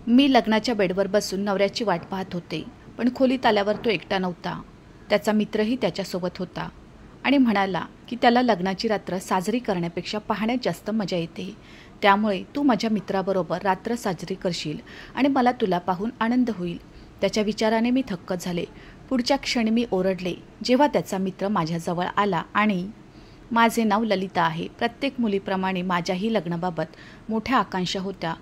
मी लग्नाच्या बेडवर बसून नवऱ्याची वाट पाहत होते, पण खोलीत आल्यावर तो एकटा नव्हता. त्याचा मित्रही त्याच्यासोबत होता आणि म्हणाला की त्याला लग्नाची रात्र साजरी करण्यापेक्षा पाहण्यात जास्त मजा येते. त्यामुळे तू माझ्या मित्राबरोबर रात्र साजरी करशील आणि मला तुला पाहून आनंद होईल. त्याच्या विचाराने मी थक्क झाले. पुढच्या क्षणी मी ओरडले जेव्हा त्याचा मित्र माझ्याजवळ आला आणि माझे नाव ललिता आहे. प्रत्येक मुलीप्रमाणे माझ्याही लग्नाबाबत मोठ्या आकांक्षा होत्या.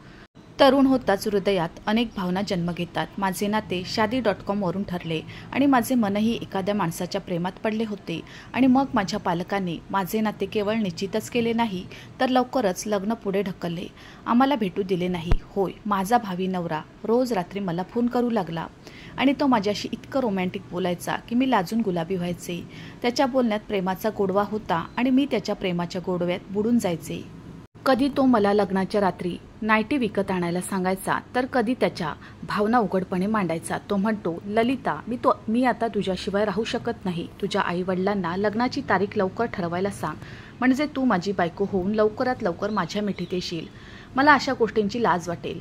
तरुण होताच हृदयात अनेक भावना जन्म घेतात. माझे नाते शादी.com वरून ठरले आणि माझे मनही एखाद्या माणसाच्या प्रेमात पडले होते. आणि मग माझ्या पालकांनी माझे नाते केवळ निश्चितच केले नाही, तर लवकरच लग्न पुढे ढकलले. आम्हाला भेटू दिले नाही. होय, माझा भावी नवरा रोज रात्री मला फोन करू लागला आणि तो माझ्याशी इतकं रोमॅन्टिक बोलायचा की मी लाजून गुलाबी व्हायचे. त्याच्या बोलण्यात प्रेमाचा गोडवा होता आणि मी त्याच्या प्रेमाच्या गोडव्यात बुडून जायचे. कधी तो मला लग्नाच्या रात्री नाईटी विकत आणायला सांगायचा, तर कधी त्याच्या भावना उघडपणे मांडायचा. तो म्हणतो, ललिता, मी आता तुझ्याशिवाय राहू शकत नाही. तुझ्या आईवडिलांना लग्नाची तारीख लवकर ठरवायला सांग, म्हणजे तू माझी बायको होऊन लवकरात लवकर माझ्या मिठीत येशील. मला अशा गोष्टींची लाज वाटेल.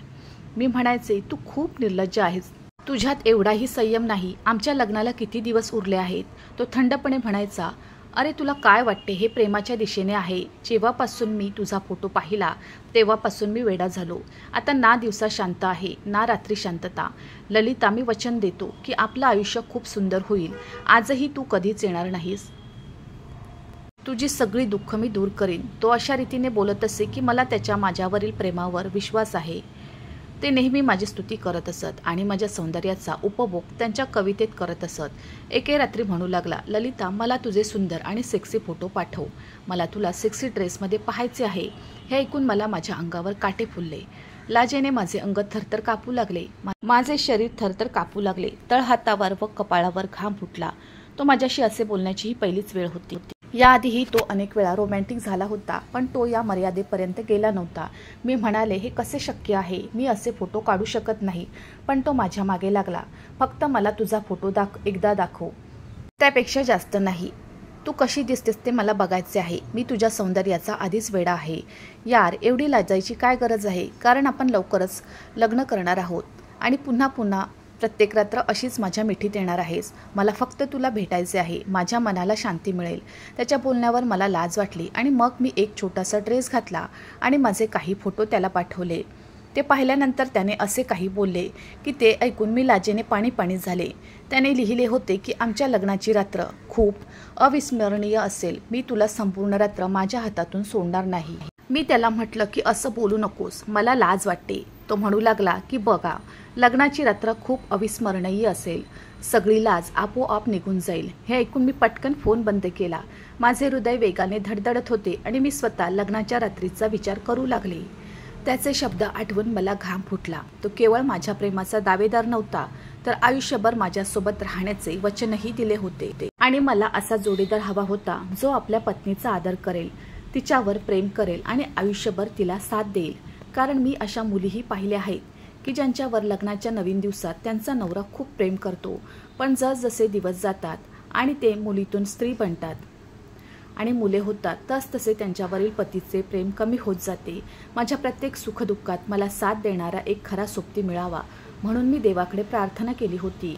मी म्हणायचे, तू खूप निर्लज्ज आहेस. तुझ्यात एवढाही संयम नाही. आमच्या लग्नाला किती दिवस उरले आहेत. तो थंडपणे म्हणायचा, अरे तुला काय वाटते, हे प्रेमाच्या दिशेने आहे. जेव्हापासून मी तुझा फोटो पाहिला तेव्हापासून मी वेडा झालो. आता ना दिवसा शांत आहे ना रात्री शांतता. ललिता, मी वचन देतो की आपलं आयुष्य खूप सुंदर होईल. आजही तू कधीच येणार नाहीस. तुझी सगळी दुःख मी दूर करीन. तो अशा रीतीने बोलत असे की मला त्याच्या माझ्यावरील प्रेमावर विश्वास आहे. ते नेहमी माझी स्तुती करत असत आणि माझ्या सौंदर्याचा उपभोग त्यांच्या कवितेत करत असत. एके रात्री म्हणू लागला, ललिता, मला तुझे सुंदर आणि सेक्सी फोटो पाठव. मला तुला सेक्सी ड्रेसमध्ये पाहायचे आहे. हे ऐकून मला माझ्या अंगावर काटे फुलले. लाजेने माझे अंग थरथर कापू लागले. माझे शरीर थरथर कापू लागले. तळहातावर व कपाळावर घाम फुटला. तो माझ्याशी असे बोलण्याची ही पहिलीच वेळ होती. याआधीही तो अनेक वेळा रोमॅन्टिक झाला होता, पण तो या मर्यादेपर्यंत गेला नव्हता. मी म्हणाले, हे कसे शक्य आहे. मी असे फोटो काढू शकत नाही. पण तो माझ्या मागे लागला. फक्त मला तुझा फोटो एकदा दाखव. त्यापेक्षा जास्त नाही. तू कशी दिसतेस ते मला बघायचे आहे. मी तुझ्या सौंदर्याचा आधीच वेडा आहे. यार, एवढी लाजायची काय गरज आहे. कारण आपण लवकरच लग्न करणार आहोत आणि पुन्हा पुन्हा प्रत्येक रात्र अशीच माझ्या मिठीत येणार आहेस. मला फक्त तुला भेटायचे आहे. माझ्या मनाला शांती मिळेल. त्याच्या बोलण्यावर मला लाज वाटली आणि मग मी एक छोटासा ड्रेस घातला आणि माझे काही फोटो त्याला पाठवले. ते पाहिल्यानंतर त्याने असे काही बोलले की ते ऐकून मी लाजेने पाणी झाले. त्याने लिहिले होते की आमच्या लग्नाची रात्र खूप अविस्मरणीय असेल. मी तुला संपूर्ण रात्र माझ्या हातातून सोडणार नाही. मी त्याला म्हटलं की असं बोलू नकोस, मला लाज वाटते. तो म्हणू लागला की बघा, लग्नाची रात्र खूप अविस्मरणीय असेल. सगळी लाज आपोआप निघून जाईल. हे ऐकून मी पटकन फोन बंद केला. माझे हृदय वेगाने धडधडत होते आणि मी स्वतः लग्नाच्या रात्रीचा विचार करू लागले. त्याचे शब्द आठवून मला घाम फुटला. तो केवळ माझ्या प्रेमाचा दावेदार नव्हता, तर आयुष्यभर माझ्यासोबत राहण्याचे वचनही दिले होते. आणि मला असा जोडीदार हवा होता जो आपल्या पत्नीचा आदर करेल, तिच्यावर प्रेम करेल आणि आयुष्यभर तिला साथ देईल. कारण मी अशा मुलीही पाहिल्या आहेत की ज्यांच्यावर लग्नाच्या नवीन दिवसात त्यांचा नवरा खूप प्रेम करतो, पण जसजसे दिवस जातात आणि ते मुलीतून स्त्री बनतात आणि मुले होतात, तसतसे त्यांच्यावरील पतीचे प्रेम कमी होत जाते. माझ्या प्रत्येक सुखदुःखात मला साथ देणारा एक खरा सोबती मिळावा म्हणून मी देवाकडे प्रार्थना केली होती.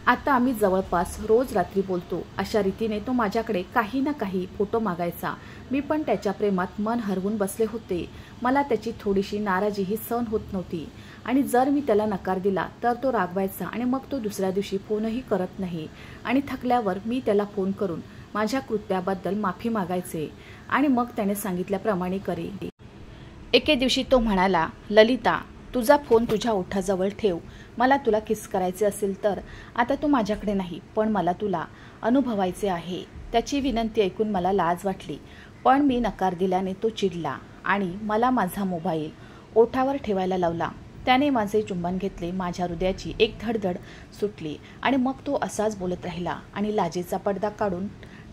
आता आम्ही जवळपास रोज रात्री बोलतो. अशा रीतीने तो माझ्याकडे काही ना काही फोटो मागायचा. मी पण त्याच्या प्रेमात मन हरवून बसले होते. मला त्याची थोडीशी नाराजीही सहन होत नव्हती आणि जर मी त्याला नकार दिला तर तो रागवायचा आणि मग तो दुसऱ्या दिवशी फोनही करत नाही. आणि थकल्यावर मी त्याला फोन करून माझ्या कृत्याबद्दल माफी मागायचे आणि मग त्याने सांगितल्याप्रमाणे करी. एके दिवशी तो म्हणाला, ललिता, तुझा फोन तुझ्या ओठाजवळ ठेव. मला तुला किस करायचे असेल तर. आता तू माझ्याकडे नाही, पण मला तुला अनुभवायचे आहे. त्याची विनंती ऐकून मला लाज वाटली, पण मी नकार दिल्याने तो चिडला आणि मला माझा मोबाईल ओठावर ठेवायला लावला. त्याने माझे चुंबन घेतले. माझ्या हृदयाची एक धडधड सुटली आणि मग तो असाच बोलत राहिला आणि लाजेचा पडदा काढून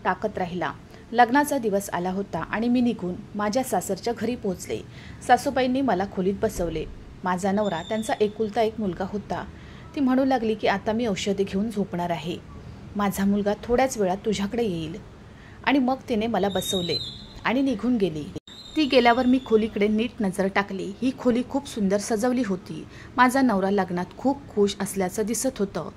टाकत राहिला. लग्नाचा दिवस आला होता आणि मी निघून माझ्या सासरच्या घरी पोहोचले. सासूबाईंनी मला खोलीत बसवले. माझा नवरा त्यांचा एकुलता एक मुलगा होता. ती म्हणू लागली की आता मी औषधे घेऊन झोपणार आहे. माझा मुलगा थोड्याच वेळात तुझ्याकडे येईल. आणि मग तिने मला बसवले आणि निघून गेली. ती गेल्यावर मी खोलीकडे नीट नजर टाकली. ही खोली खूप सुंदर सजवली होती. माझा नवरा लग्नात खूप खुश असल्याचं दिसत होतं.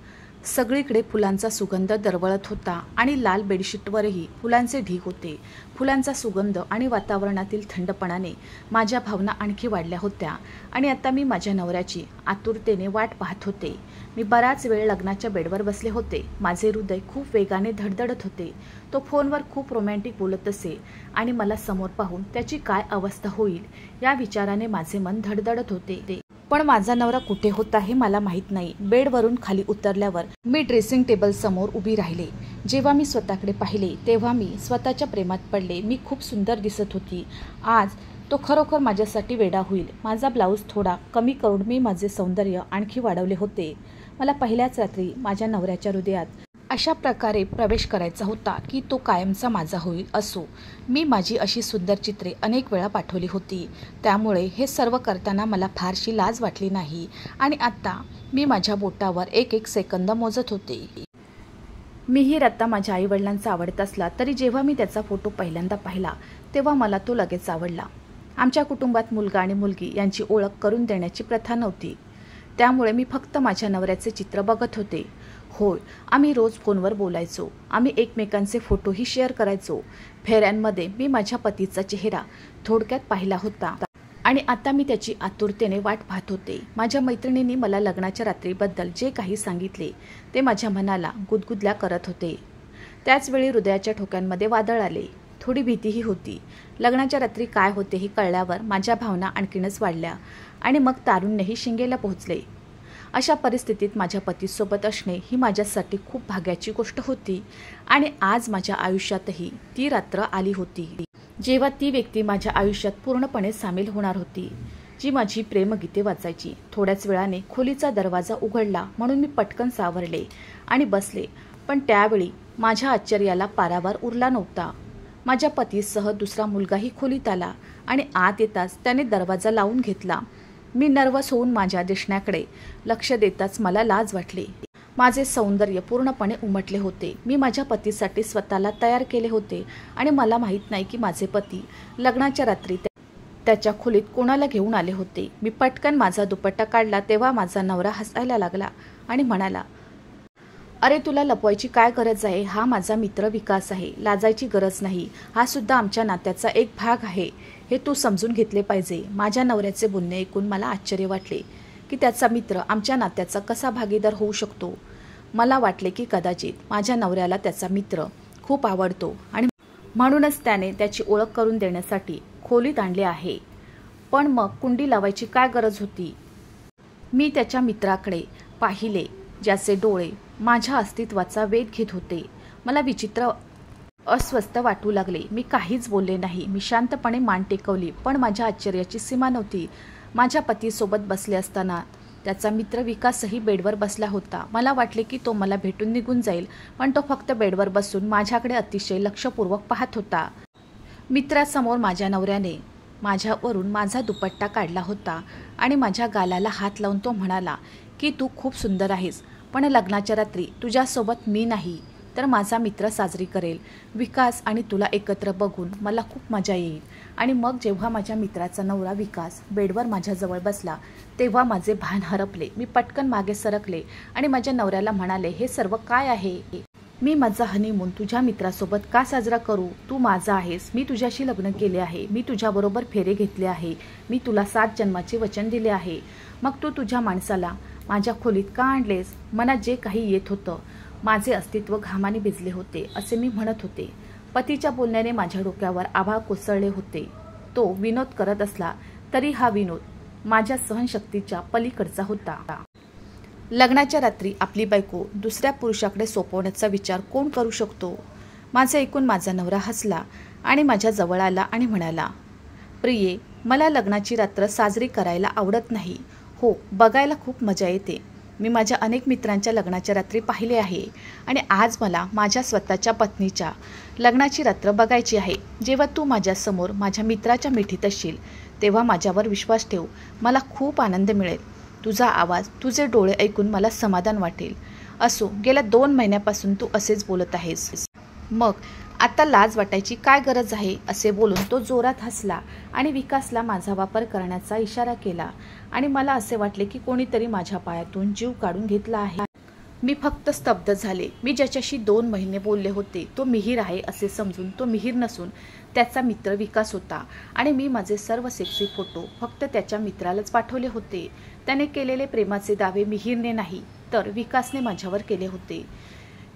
सगळीकडे फुलांचा सुगंध दरवळत होता आणि लाल बेडशीटवरही फुलांचे ढीग होते. फुलांचा सुगंध आणि वातावरणातील थंडपणाने माझ्या भावना आणखी वाढल्या होत्या आणि आता मी माझ्या नवऱ्याची आतुरतेने वाट पाहत होते. मी बराच वेळ लग्नाच्या बेडवर बसले होते. माझे हृदय खूप वेगाने धडधडत होते. तो फोनवर खूप रोमॅन्टिक बोलत असे आणि मला समोर पाहून त्याची काय अवस्था होईल या विचाराने माझे मन धडधडत होते. पण माझा नवरा कुठे होता हे मला माहीत नाही. बेडवरून खाली उतरल्यावर मी ड्रेसिंग टेबल समोर उभी राहिले. जेव्हा मी स्वतःकडे पाहिले तेव्हा मी स्वतःच्या प्रेमात पडले. मी खूप सुंदर दिसत होती. आज तो खरोखर माझ्यासाठी वेडा होईल. माझा ब्लाऊज थोडा कमी करून मी माझे सौंदर्य आणखी वाढवले होते. मला पहिल्याच रात्री माझ्या नवऱ्याच्या हृदयात अशा प्रकारे प्रवेश करायचा होता की तो कायमचा माझा होईल. असो, मी माझी अशी सुंदर चित्रे अनेक वेळा पाठवली होती. त्यामुळे हे सर्व करताना मला फारशी लाज वाटली नाही आणि आता मी माझ्या बोटावर एक एक सेकंद मोजत होते. मिहीर आता माझ्या आईवडिलांचा आवडत असला तरी जेव्हा मी त्याचा फोटो पहिल्यांदा पाहिला तेव्हा मला तो लगेच आवडला. आमच्या कुटुंबात मुलगा आणि मुलगी यांची ओळख करून देण्याची प्रथा नव्हती. त्यामुळे मी फक्त माझ्या नवऱ्याचे चित्र बघत होते. होय, आम्ही रोज फोनवर बोलायचो. आम्ही एकमेकांचे फोटोही शेअर करायचो. फेऱ्यांमध्ये मी माझ्या पतीचा चेहरा थोडक्यात पाहिला होता आणि आता मी त्याची आतुरतेने वाट पाहत होते. माझ्या मैत्रिणींनी मला लग्नाच्या रात्रीबद्दल जे काही सांगितले ते माझ्या मनाला गुदगुदल्या करत होते. त्याचवेळी हृदयाच्या ठोक्यांमध्ये वादळ आले. थोडी भीतीही होती. लग्नाच्या रात्री काय होते हे कळल्यावर माझ्या भावना आणखीनच वाढल्या आणि मग तारुण्यही शिंगेला पोहोचले. अशा परिस्थितीत माझ्या पतीसोबत असणे ही माझ्यासाठी खूप भाग्याची गोष्ट होती आणि आज माझ्या आयुष्यातही ती रात्र आली होती जेव्हा ती व्यक्ती माझ्या आयुष्यात पूर्णपणे सामील होणार होती, जी माझी प्रेमगीते वाचायची. थोड्याच वेळाने खोलीचा दरवाजा उघडला म्हणून मी पटकन सावरले आणि बसले. पण त्यावेळी माझ्या आश्चर्याला पारावार उरला नव्हता. माझ्या पतीसह दुसरा मुलगाही खोलीत आला आणि आत येताच त्याने दरवाजा लावून घेतला. मी नर्वस होऊन माझ्या दिसण्याकडे लक्ष देताच मला लाज वाटली. माझे सौंदर्य पूर्णपणे उमटले होते. मी माझ्या पतीसाठी स्वतःला तयार केले होते आणि मला माहीत नाही की माझे पती लग्नाच्या रात्री त्याच्या खोलीत कोणाला घेऊन आले होते. मी पटकन माझा दुपट्टा काढला तेव्हा माझा नवरा हसायला लागला आणि म्हणाला, अरे तुला लपवायची काय गरज आहे? हा माझा मित्र विकास आहे. लाजायची गरज नाही. हा सुद्धा आमच्या नात्याचा एक भाग आहे. हे तू समजून घेतले पाहिजे. माझ्या नवऱ्याचे बोलणे ऐकून मला आश्चर्य वाटले की त्याचा मित्र आमच्या नात्याचा कसा भागीदार होऊ शकतो. मला वाटले की कदाचित माझ्या नवऱ्याला त्याचा मित्र खूप आवडतो आणि म्हणूनच त्याने त्याची ओळख करून देण्यासाठी खोलीत आणले आहे. पण मग कुंडी लावायची काय गरज होती? मी त्याच्या मित्राकडे पाहिले ज्याचे डोळे माझ्या अस्तित्वाचा वेध घेत होते. मला विचित्र अस्वस्थ वाटू लागले. मी काहीच बोलले नाही. मी शांतपणे मान टेकवली. पण माझ्या आश्चर्याची सीमा नव्हती. माझ्या पतीसोबत बसले असताना त्याचा मित्र विकासही बेडवर बसला होता. मला वाटले की तो मला भेटून निघून जाईल, पण तो फक्त बेडवर बसून माझ्याकडे अतिशय लक्षपूर्वक पाहत होता. मित्रासमोर माझ्या नवऱ्याने माझ्यावरून माझा दुपट्टा काढला होता आणि माझ्या गालाला हात लावून तो म्हणाला की तू खूप सुंदर आहेस, पण लग्नाच्या रात्री तुझ्यासोबत मी नाही तर माझा मित्र साजरी करेल. विकास आणि तुला एकत्र बघून मला खूप मजा येईल. आणि मग जेव्हा माझ्या मित्राचा नवरा विकास बेडवर माझ्याजवळ बसला तेव्हा माझे भान हरपले. मी पटकन मागे सरकले आणि माझ्या नवऱ्याला म्हणाले, हे सर्व काय आहे? मी माझा हनीमून तुझ्या मित्रासोबत का साजरा करू? तू माझा आहेस. मी तुझ्याशी लग्न केले आहे. मी तुझ्याबरोबर फेरे घेतले आहे. मी तुला 7 जन्माचे वचन दिले आहे. मग तू तुझ्या माणसाला माझ्या खोलीत का आणलेस? मनात जे काही येत होतं, माझे अस्तित्व घामाने भिजले होते असे मी म्हणत होते. पतीच्या बोलण्याने माझ्या डोक्यावर आभाळ कोसळले होते. तो विनोद करत असला तरी हा विनोद माझ्या सहनशक्तीच्या पलीकडचा होता. लग्नाच्या रात्री आपली बायको दुसऱ्या पुरुषाकडे सोपवण्याचा विचार कोण करू शकतो? माझं ऐकून माझा नवरा हसला आणि माझ्या जवळ आला आणि म्हणाला, प्रिये, मला लग्नाची रात्र साजरी करायला आवडत नाही. हो, बघायला खूप मजा येते. मी माझ्या अनेक मित्रांच्या लग्नाच्या रात्री पाहिले आहे आणि आज मला माझ्या स्वतःच्या पत्नीच्या लग्नाची रात्र बघायची आहे. जेव्हा तू माझ्यासमोर माझ्या मित्राच्या मिठीत असशील तेव्हा माझ्यावर विश्वास ठेव. मला खूप आनंद मिळेल. तुझा आवाज, तुझे डोळे ऐकून मला समाधान वाटेल. असो, गेल्या 2 महिन्यापासून तू असेच बोलत आहेस. मग आता लाज वाटायची काय गरज आहे असे बोलून तो जोरात हसला आणि विकासला माझा वापर करण्याचा इशारा केला आणि मला असे वाटले की कोणीतरी माझ्या पायातून जीव काढून घेतला आहे. मी फक्त स्तब्ध झाले. मी ज्याच्याशी 2 महिने बोलले होते तो मिहीर आहे असे समजून तो मिहीर नसून त्याचा मित्र विकास होता आणि मी माझे सर्व सेक्सी फोटो फक्त त्याच्या मित्रालाच पाठवले होते. त्याने केलेले प्रेमाचे दावे मिहीरने नाही तर विकासने माझ्यावर केले होते.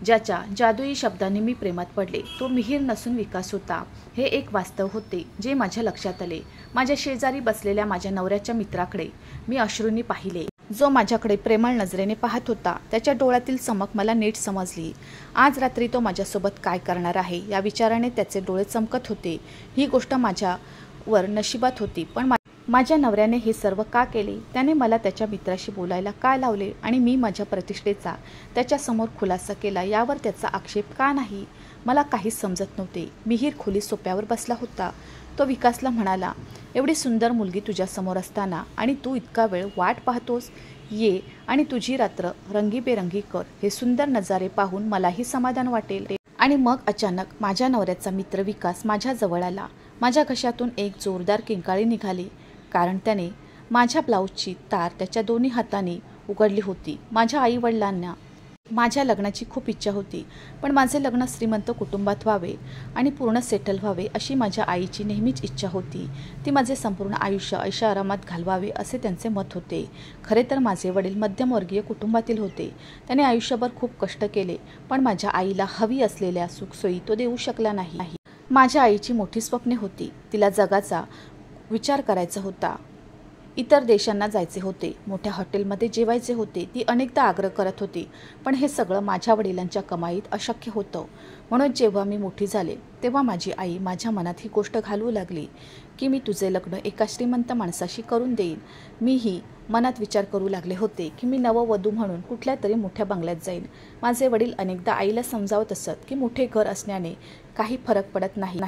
ज्याच्या जादुई शब्दांनी मी प्रेमात पडले तो मिहीर नसून विकास होता. हे एक वास्तव होते जे माझ्या लक्षात आले. माझ्या शेजारी बसलेल्या माझ्या नवऱ्याच्या मित्राकडे मी अश्रूंनी पाहिले. जो माझ्याकडे प्रेमळ नजरेने पाहत होता त्याच्या डोळ्यातील चमक मला नीट समजली. आज रात्री तो माझ्यासोबत काय करणार आहे या विचाराने त्याचे डोळे चमकत होते. ही गोष्ट माझ्यावर नशिबात होती पण माझ्या नवऱ्याने हे सर्व का केले? त्याने मला त्याच्या मित्राशी बोलायला का लावले आणि मी माझ्या प्रतिष्ठेचा त्याच्यासमोर खुलासा केला यावर त्याचा आक्षेप का नाही? मला काहीच समजत नव्हते. मिहीर खोली सोप्यावर बसला होता. तो विकासला म्हणाला, एवढी सुंदर मुलगी तुझ्यासमोर असताना आणि तू इतका वेळ वाट पाहतोस, ये आणि तुझी रात्र रंगीबेरंगी कर. हे सुंदर नजारे पाहून मलाही समाधान वाटेल. आणि मग अचानक माझ्या नवऱ्याचा मित्र विकास माझ्या जवळ आला. माझ्या घशातून एक जोरदार किंकाळी निघाली कारण त्याने माझ्या ब्लाऊजची तार त्याच्या दोन्ही हातांनी उघडली होती. माझ्या आईवडिलांना माझ्या लग्नाची खूप इच्छा होती पण माझे लग्न श्रीमंत कुटुंबात व्हावे आणि पूर्ण सेटल व्हावे अशी माझ्या आईची नेहमीच इच्छा होती. ती माझे संपूर्ण आयुष्य ऐशाआरामात घालवावे असे त्यांचे मत होते. खरे तर माझे वडील मध्यमवर्गीय कुटुंबातील होते. त्याने आयुष्यभर खूप कष्ट केले पण माझ्या आईला हवी असलेल्या सुखसोयी तो देऊ शकला नाही. माझ्या आईची मोठी स्वप्ने होती. तिला जगाचा विचार करायचा होता. इतर देशांना जायचे होते. मोठ्या हॉटेलमध्ये जेवायचे होते. ती अनेकदा आग्रह करत होती पण हे सगळं माझ्या वडिलांच्या कमाईत अशक्य होतं. म्हणून जेव्हा मी मोठी झाले तेव्हा माझी आई माझ्या मनात ही गोष्ट घालवू लागली की मी तुझे लग्न एका श्रीमंत माणसाशी करून देईन. मीही मनात विचार करू लागले होते की मी नववधू म्हणून कुठल्या तरी मोठ्या बंगल्यात जाईन. माझे वडील अनेकदा आईला समजावत असत की मोठे घर असण्याने काही फरक पडत नाही.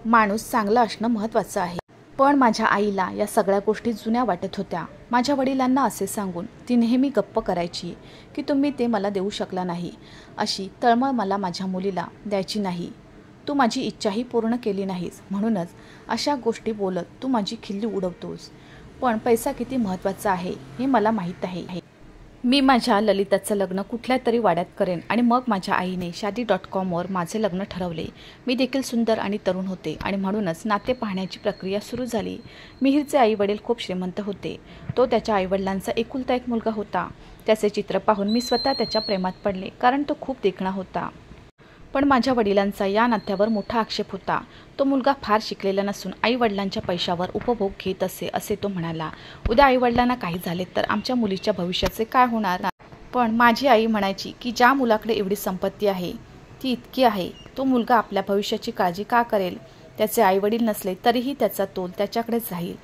माणूस चांगला असणं महत्त्वाचं आहे. पण माझ्या आईला या सगळ्या गोष्टी जुन्या वाटत होत्या. माझ्या वडिलांना असे सांगून ती नेहमी गप्प करायची की तुम्ही ते मला देऊ शकला नाही. अशी तळमळ मला माझ्या मुलीला द्यायची नाही. तू माझी इच्छाही पूर्ण केली नाहीस म्हणूनच अशा गोष्टी बोलत तू माझी खिल्ली उडवतोस. पण पैसा किती महत्त्वाचा आहे हे मला माहीत आहे. मी माझ्या ललिताचं लग्न कुठल्या तरी वाड्यात करेन आणि मग माझ्या आईने शादी.com माझे लग्न ठरवले. मी देखील सुंदर आणि तरुण होते आणि म्हणूनच नाते पाहण्याची प्रक्रिया सुरू झाली. मिहीरचे आई वडील खूप श्रीमंत होते. तो त्याच्या आईवडिलांचा एकुलता एक मुलगा होता. त्याचे चित्र पाहून मी स्वतः त्याच्या प्रेमात पडले कारण तो खूप देखणा होता. पण माझ्या वडिलांचा या नात्यावर मोठा आक्षेप होता. तो मुलगा फार शिकलेला नसून आईवडिलांच्या पैशावर उपभोग घेत असे तो म्हणाला. उद्या आईवडिलांना काही झाले तर आमच्या मुलीच्या भविष्याचे काय होणार? पण माझी आई म्हणायची की ज्या मुलाकडे एवढी संपत्ती आहे ती इतकी आहे तो मुलगा आपल्या भविष्याची काळजी का करेल? त्याचे आईवडील नसले तरीही त्याचा तोल त्याच्याकडेच राहील.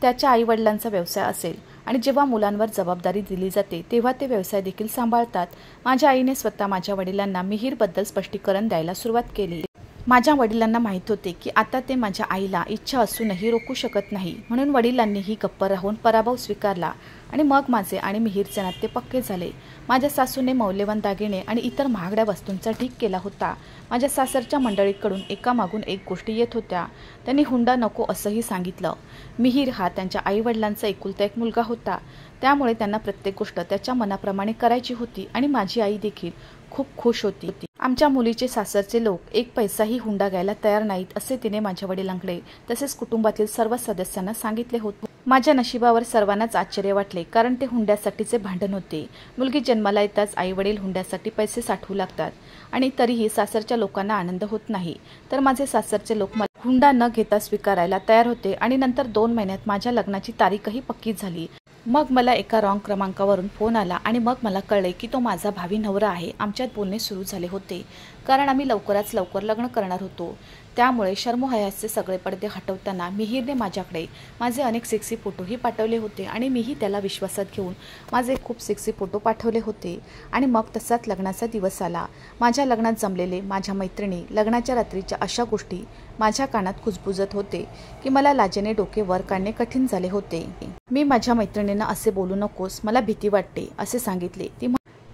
त्याच्या आईवडिलांचा व्यवसाय असेल आणि जेव्हा मुलांवर जबाबदारी दिली जाते तेव्हा ते व्यवसाय देखील सांभाळतात. माझ्या आईने स्वतः माझ्या वडिलांना मिहीरबद्दल स्पष्टीकरण द्यायला सुरुवात केली. माझ्या वडिलांना माहीत होते की आता ते माझ्या आईला इच्छा असूनही रोखू शकत नाही. म्हणून वडिलांनीही गप्प राहून पराभव स्वीकारला आणि मग माझे आणि मिहीरचे नाते पक्के झाले. माझ्या सासूने मौल्यवान दागिने आणि इतर महागड्या वस्तूंचा ढीग केला होता. माझ्या सासरच्या मंडळीकडून एकामागून एक गोष्टी येत होत्या. त्यांनी हुंडा नको असंही सांगितलं. मिहीर हा त्यांच्या आईवडिलांचा एकुलता एक मुलगा होता त्यामुळे त्यांना प्रत्येक गोष्ट त्याच्या मनाप्रमाणे करायची होती आणि माझी आई देखील खूप खुश होती. आमच्या मुलीचे सासरचे लोक एक पैसाही हुंडा घ्यायला तयार नाहीत असे तिने माझ्या वडिलांकडे तसेच कुटुंबातील सर्व सदस्यांना सांगितले होते. माझ्या नशिबावर सर्वांनाच आश्चर्य वाटले कारण ते हुंड्यासाठीचे भांडण होते. मुलगी जन्माला येताच आईवडील हुंड्यासाठी पैसे साठवू लागतात आणि तरीही सासरच्या लोकांना आनंद होत नाही. तर माझे सासरचे लोक मला हुंडा न घेता स्वीकारायला तयार होते आणि नंतर 2 महिन्यात माझ्या लग्नाची तारीखही पक्की झाली. मग मला एका रॉंग क्रमांकावरून फोन आला आणि मग मला कळले की तो माझा भावी नवरा आहे. आमच्यात बोलणे सुरू झाले होते कारण आम्ही लवकरात लवकर लग्न करणार होतो. त्यामुळे शर्मोहयाचे सगळे पडदे हटवताना मिहीरने माझ्याकडे माझे अनेक सेक्सी फोटोही पाठवले होते आणि मीही त्याला विश्वासात घेऊन माझे खूप सेक्सी फोटो पाठवले होते. आणि मग तसाच लग्नाचा दिवस आला. माझ्या लग्नात जमलेले माझ्या मैत्रिणी लग्नाच्या रात्रीच्या अशा गोष्टी माझ्या कानात कुजबुजत होते की मला लाजेने डोके वर काढणे कठीण झाले होते. मी माझ्या मैत्रिणींना असे बोलू नकोस, मला भीती वाटते असे सांगितले.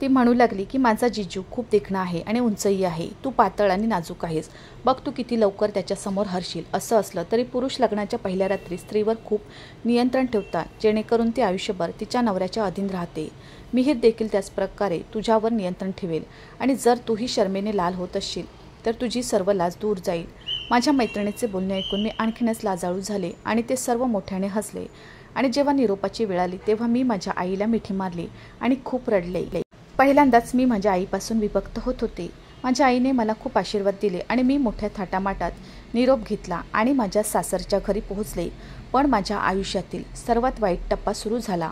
ती म्हणू लागली की माझा जिजू खूप देखणा आहे आणि उंचही आहे, तू पातळ आणि नाजूक आहेस, बघ तू किती लवकर त्याच्यासमोर हरशील. असं असलं तरी पुरुष लग्नाच्या पहिल्या रात्री स्त्रीवर खूप नियंत्रण ठेवतात जेणेकरून ती आयुष्यभर तिच्या नवऱ्याच्या अधीन राहते. मिहीर देखील त्याच प्रकारे तुझ्यावर नियंत्रण ठेवेल आणि जर तूही शर्मेने लाल होत असशील तर तुझी सर्व लाज दूर जाईल. माझ्या मैत्रिणीचे बोलणे ऐकून मी आणखीनच लाजाळू झाले आणि ते सर्व मोठ्याने हसले. आणि जेव्हा निरोपाची वेळ आली तेव्हा मी माझ्या आईला मिठी मारली आणि खूप रडले. पहिल्यांदाच मी माझ्या आईपासून विभक्त होत होते. माझ्या आईने मला खूप आशीर्वाद दिले आणि मी मोठ्या थाटामाटात निरोप घेतला आणि माझ्या सासरच्या घरी पोहोचले. पण माझ्या आयुष्यातील सर्वात वाईट टप्पा सुरू झाला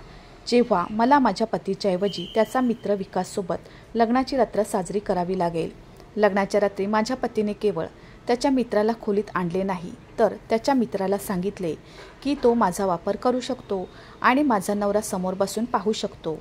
जेव्हा मला माझ्या पतीच्या ऐवजी त्याचा मित्र विकाससोबत लग्नाची रात्र साजरी करावी लागेल. लग्नाच्या रात्री माझ्या पतीने केवळ त्याच्या मित्राला खोलीत आणले नाही तर त्याच्या मित्राला सांगितले की तो माझा वापर करू शकतो आणि माझा नवरा समोर बसून पाहू शकतो.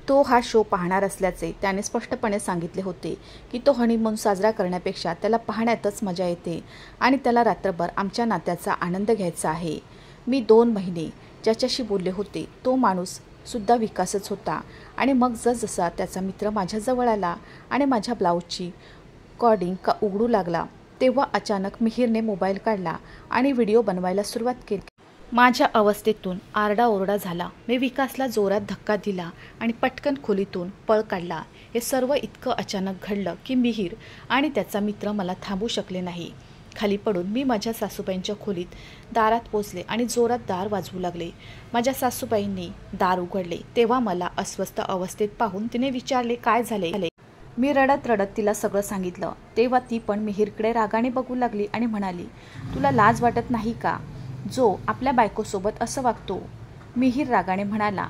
तो हा शो पाहणार असल्याचे त्याने स्पष्टपणे सांगितले होते की तो हनीमून साजरा करण्यापेक्षा त्याला पाहण्यातच मजा येते आणि त्याला रात्रभर आमच्या नात्याचा आनंद घ्यायचा आहे. मी 2 महिने ज्याच्याशी बोलले होते तो माणूस सुद्धा विकासच होता. आणि मग जसजसा त्याचा मित्र माझ्याजवळ आला आणि माझ्या ब्लाऊजची कॉर्डिंग उघडू लागला तेव्हा अचानक मिहीरने मोबाईल काढला आणि व्हिडिओ बनवायला सुरुवात केली. माझ्या अवस्थेतून आरडाओरडा झाला. मी विकासला जोरात धक्का दिला आणि पटकन खोलीतून पळ काढला. हे सर्व इतकं अचानक घडलं की मिहीर आणि त्याचा मित्र मला थांबू शकले नाही. खाली पडून मी माझ्या सासूबाईंच्या खोलीत दारात पोचले आणि जोरात दार वाजवू लागले. माझ्या सासूबाईंनी दार उघडले तेव्हा मला अस्वस्थ अवस्थेत पाहून तिने विचारले काय झाले. मी रडत रडत तिला सगळं सांगितलं. तेव्हा ती पण मिहीरकडे रागाने बघू लागली आणि म्हणाली, तुला लाज वाटत नाही का, जो आपल्या बायकोसोबत असं वागतो. मिहीर रागाने म्हणाला,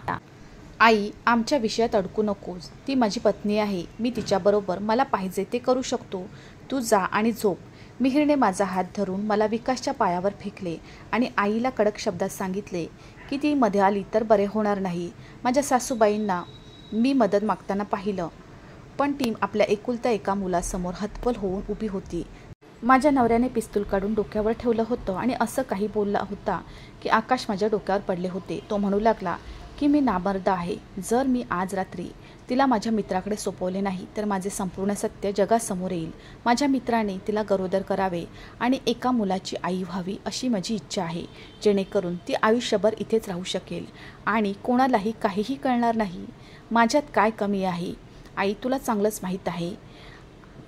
आई आमच्या विषयात अडकू नकोस, ती माझी पत्नी आहे, मी तिच्याबरोबर मला पाहिजे ते करू शकतो, तू जा आणि झोप. मिहीरने माझा हात धरून मला विकासच्या पायावर फेकले आणि आईला कडक शब्दात सांगितले की ती मध्ये आली तर बरे होणार नाही. माझ्या सासूबाईंना मी मदत मागताना पाहिलं पण ती आपल्या एकुलत्या एका मुलासमोर हतबल होऊन उभी होती. माझ्या नवऱ्याने पिस्तूल काढून डोक्यावर ठेवलं होतं आणि असं काही बोलला होता की आकाश माझ्या डोक्यावर पडले होते. तो म्हणू लागला की मी नामर्द आहे. जर मी आज रात्री तिला माझ्या मित्राकडे सोपवले नाही तर माझे संपूर्ण सत्य जगासमोर येईल. माझ्या मित्राने तिला गरोदर करावे आणि एका मुलाची आई व्हावी अशी माझी इच्छा आहे जेणेकरून ती आयुष्यभर इथेच राहू शकेल आणि कोणालाही काहीही कळणार नाही. माझ्यात काय कमी आहे आई, तुला चांगलंच माहीत आहे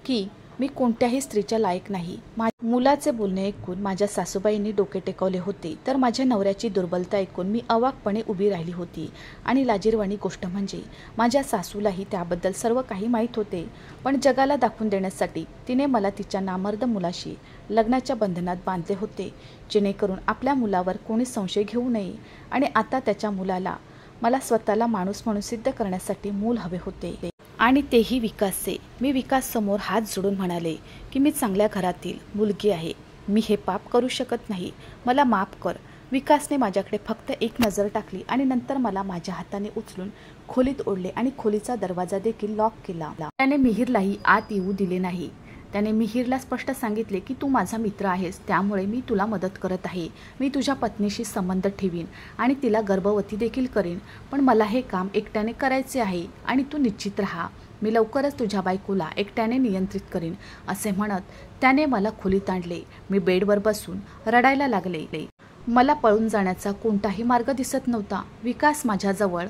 की मी कोणत्याही स्त्रीच्या लायक नाही. मुलाचे बोलणे ऐकून माझ्या सासूबाईंनी डोके टेकवले होते तर माझ्या नवऱ्याची दुर्बलता ऐकून मी अवाकपणे उभी राहिली होती. आणि लाजिरवाणी गोष्ट म्हणजे माझ्या सासूलाही त्याबद्दल सर्व काही माहीत होते. पण जगाला दाखवून देण्यासाठी तिने मला तिच्या नामर्द मुलाशी लग्नाच्या बंधनात बांधले होते जेणेकरून आपल्या मुलावर कोणी संशय घेऊ नये. आणि आता त्याच्या मुलाला मला स्वतःला माणूस म्हणून सिद्ध करण्यासाठी मूल हवे होते आणि तेही विकासचे. मी विकास समोर हात जोडून म्हणाले की मी चांगल्या घरातील मुलगी आहे, मी हे पाप करू शकत नाही, मला माफ कर. विकासने माझ्याकडे फक्त एक नजर टाकली आणि नंतर मला माझ्या हाताने उचलून खोलीत ओढले आणि खोलीचा दरवाजा देखील लॉक केला. त्याने मिहीरलाही आत येऊ दिले नाही. त्याने मिहीरला स्पष्ट सांगितले की तू माझा मित्र आहेस त्यामुळे मी तुला मदत करत आहे. मी तुझ्या पत्नीशी संबंध ठेवीन आणि तिला गर्भवती देखील करेन, पण मला हे काम एकट्याने करायचे आहे आणि तू निश्चित राहा, मी लवकरच तुझ्या बायकोला एकट्याने नियंत्रित करीन. असे म्हणत त्याने मला खोलीत आणले. मी बेडवर बसून रडायला लागले. मला पळून जाण्याचा कोणताही मार्ग दिसत नव्हता. विकास माझ्याजवळ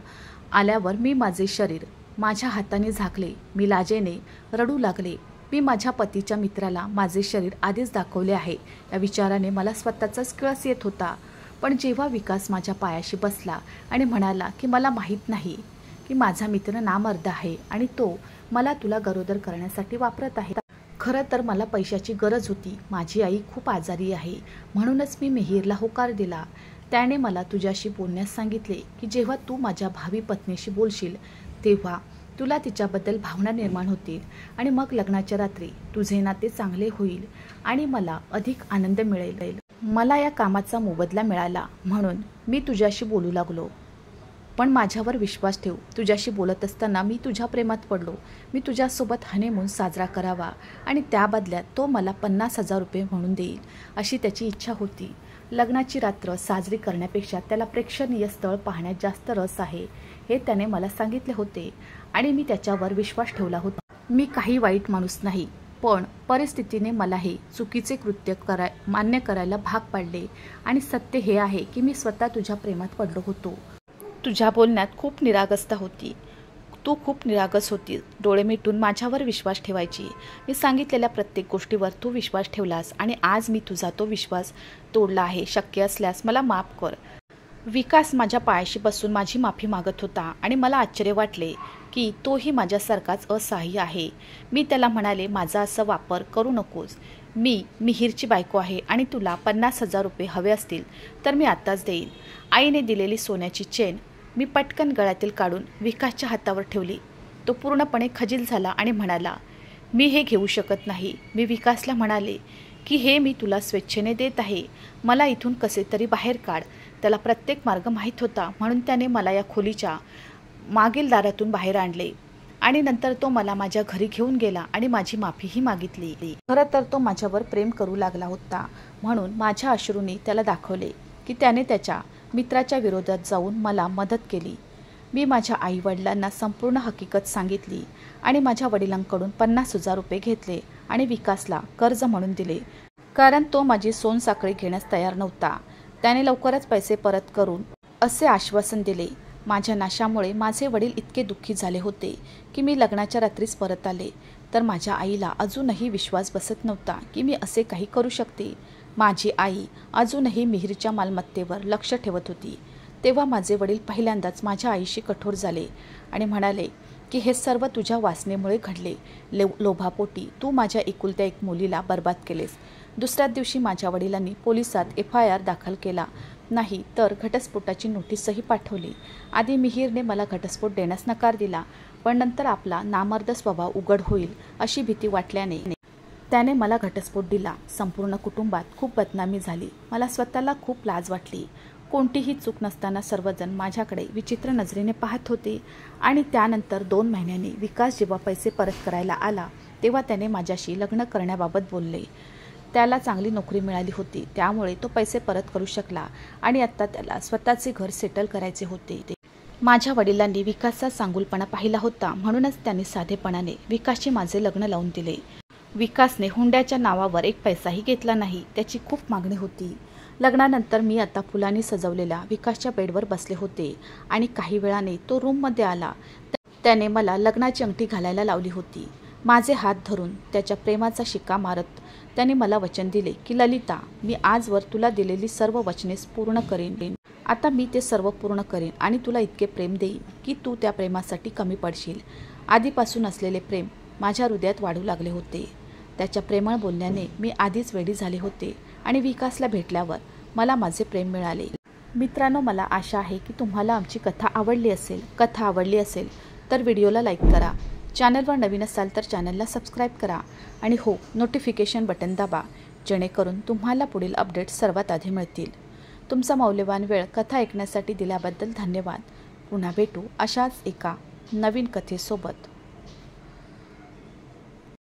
आल्यावर मी माझे शरीर माझ्या हाताने झाकले. मी लाजेने रडू लागले. मी माझ्या पतीच्या मित्राला माझे शरीर आधीच दाखवले आहे या विचाराने मला स्वतःचाच किळस येत होता. पण जेव्हा विकास माझ्या पायाशी बसला आणि म्हणाला की मला माहीत नाही की माझा मित्र नामर्द आहे आणि तो मला तुला गरोदर करण्यासाठी वापरत आहे. खरं तर मला पैशाची गरज होती. माझी आई खूप आजारी आहे म्हणूनच मी मिहीरला होकार दिला. त्याने मला तुझ्याशी बोलण्यास सांगितले की जेव्हा तू माझ्या भावी पत्नीशी बोलशील तेव्हा तुला तिच्याबद्दल भावना निर्माण होतील आणि मग लग्नाच्या रात्री तुझे नाते चांगले होईल आणि मला अधिक आनंद मिळेल. मला या कामाचा मोबदला मिळाला म्हणून मी तुझ्याशी बोलू लागलो. पण माझ्यावर विश्वास ठेव. तुझ्याशी बोलत असताना मी तुझ्या प्रेमात पडलो. मी तुझ्यासोबत हनीमून साजरा करावा आणि त्या बदल्यात तो मला 50,000 रुपये म्हणून देईल अशी त्याची इच्छा होती. लग्नाची रात्र साजरी करण्यापेक्षा त्याला प्रेक्षणीय स्थळ पाहण्यात जास्त रस आहे हे त्याने मला सांगितले होते आणि मी त्याच्यावर विश्वास ठेवला होता. मी काही वाईट माणूस नाही, पण परिस्थितीने मला हे चुकीचे कृत्य मान्य करायला भाग पाडले आणि सत्य हे आहे की मी स्वतः तुझ्या प्रेमात पडलो होतो. तुझ्या बोलण्यात खूप निरागसता होती. तू खूप निरागस होती. डोळे मिटून माझ्यावर विश्वास ठेवायची. मी सांगितलेल्या प्रत्येक गोष्टीवर तू विश्वास ठेवलास आणि आज मी तुझा तो विश्वास तोडला आहे. शक्य असल्यास मला माफ कर. विकास माझ्या पायाशी बसून माझी माफी मागत होता आणि मला आश्चर्य वाटले की तोही माझ्यासारखाच असहाय्य आहे. मी त्याला म्हणाले, माझा असा वापर करू नकोस. मी मिहीरची बायको आहे आणि तुला 50,000 रुपये हवे असतील तर मी आत्ताच देईन. आईने दिलेली सोन्याची चेन मी पटकन गळ्यातील काढून विकासच्या हातावर ठेवली. तो पूर्णपणे खजील झाला आणि म्हणाला, मी हे घेऊ शकत नाही. मी विकासला म्हणाले की हे मी तुला स्वेच्छेने देत आहे. मला इथून कसे तरी बाहेर काढ. त्याला प्रत्येक मार्ग माहीत होता म्हणून त्याने मला या खोलीच्या मागील दारातून बाहेर आणले आणि नंतर तो मला माझ्या घरी घेऊन गेला आणि माझी माफीही मागितली. खरं तर तो माझ्यावर प्रेम करू लागला होता म्हणून माझ्या अश्रूंनी त्याला दाखवले की त्याने त्याच्या मित्राच्या विरोधात जाऊन मला मदत केली. मी माझ्या आईवडिलांना संपूर्ण हकीकत सांगितली आणि माझ्या वडिलांकडून 50,000 रुपये घेतले आणि विकासला कर्ज म्हणून दिले, कारण तो माझी सोनसाखळी घेण्यास तयार नव्हता. त्याने लवकरच पैसे परत करून असे आश्वासन दिले. माझ्या नाशामुळे माझे वडील इतके दुःखी झाले होते की मी लग्नाच्या रात्रीच परत आले तर माझ्या आईला अजूनही विश्वास बसत नव्हता की मी असे काही करू शकते. माझी आई अजूनही मिहीरच्या मालमत्तेवर लक्ष ठेवत होती. तेव्हा माझे वडील पहिल्यांदाच माझ्या आईशी कठोर झाले आणि म्हणाले की हे सर्व तुझ्या वासनेमुळे घडले. लोभापोटी तू माझ्या एकुलत्या एक मुलीला बर्बाद केलेस. दुसऱ्याच दिवशी माझ्या वडिलांनी पोलिसात FIR दाखल केला नाही तर घटस्फोटाची नोटीसही पाठवली. आधी मिहीरने मला घटस्फोट देण्यास नकार दिला, पण नंतर आपला नामर्द स्वभाव उघड होईल अशी भीती वाटल्याने त्याने मला घटस्फोट दिला. संपूर्ण कुटुंबात खूप बदनामी झाली. मला स्वतःला खूप लाज वाटली. कोणतीही चूक नसताना सर्वजण माझ्याकडे विचित्र नजरेने पाहत होते आणि त्यानंतर 2 महिन्यांनी विकास जेव्हा पैसे परत करायला आला तेव्हा त्याने माझ्याशी लग्न करण्याबाबत बोलले. त्याला चांगली नोकरी मिळाली होती त्यामुळे तो पैसे परत करू शकला आणि आता त्याला स्वतःचे घर सेटल करायचे होते. माझ्या वडिलांनी विकासचा चांगुलपणा पाहिला होता म्हणूनच त्यांनी साधेपणाने विकासशी माझे लग्न लावून दिले. विकासने हुंड्याच्या नावावर 1 पैसाही घेतला नाही. त्याची खूप मागणी होती. लग्नानंतर मी आता फुलांनी सजवलेल्या विकासच्या बेडवर बसले होते आणि काही वेळाने तो रूममध्ये आला. त्याने मला लग्नाची अंगठी घालायला लावली होती. माझे हात धरून त्याच्या प्रेमाचा शिक्का मारत त्याने मला वचन दिले की ललिता, मी आजवर तुला दिलेली सर्व वचने पूर्ण करेन. आता मी ते सर्व पूर्ण करेन आणि तुला इतके प्रेम देईन की तू त्या प्रेमासाठी कमी पडशील. आधीपासून असलेले प्रेम माझ्या हृदयात वाढू लागले होते. त्याच्या प्रेमळ बोलण्याने मी आधीच वेडी झाले होते आणि विकासला भेटल्यावर मला माझे प्रेम मिळाले. मित्रांनो, मला आशा आहे की तुम्हाला आमची कथा आवडली असेल. कथा आवडली असेल तर व्हिडिओला लाईक करा. चॅनलवर नवीन असाल तर चॅनलला सबस्क्राईब करा आणि हो, नोटिफिकेशन बटन दाबा जेणेकरून तुम्हाला पुढील अपडेट्स सर्वात आधी मिळतील. तुमचा मौल्यवान वेळ कथा ऐकण्यासाठी दिल्याबद्दल धन्यवाद. पुन्हा भेटू अशाच एका नवीन कथेसोबत.